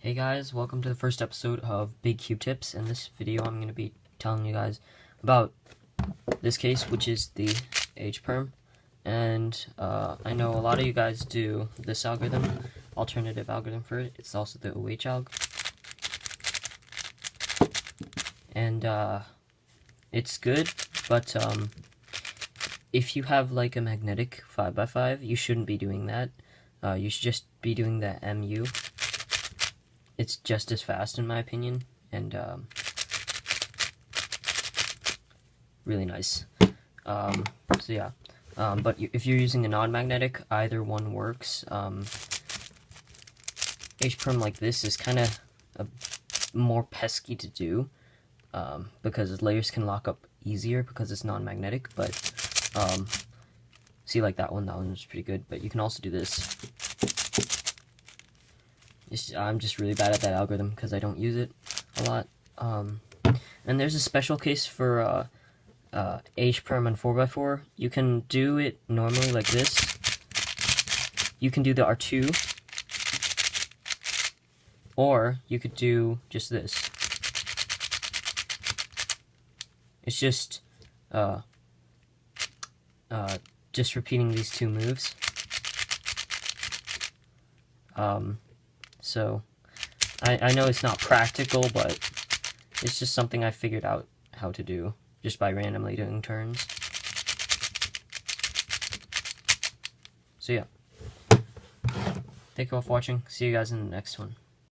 Hey guys, welcome to the first episode of Big Q Tips. In this video I'm going to be telling you guys about this case, which is the H-Perm. And I know a lot of you guys do this algorithm, alternative algorithm for it. It's also the OH alg. And it's good, but if you have like a magnetic 5x5, you shouldn't be doing that. You should just be doing the MU. It's just as fast in my opinion, and really nice. So yeah, but if you're using a non-magnetic, either one works. H-Perm like this is kind of more pesky to do, because layers can lock up easier because it's non-magnetic, but see, like that one was pretty good, but you can also do this. I'm just really bad at that algorithm because I don't use it a lot. And there's a special case for H-Perm and 4x4. You can do it normally like this. You can do the R2, or you could do just this. It's just repeating these two moves. So, I know it's not practical, but it's just something I figured out how to do just by randomly doing turns. So yeah, thank you all for watching. See you guys in the next one.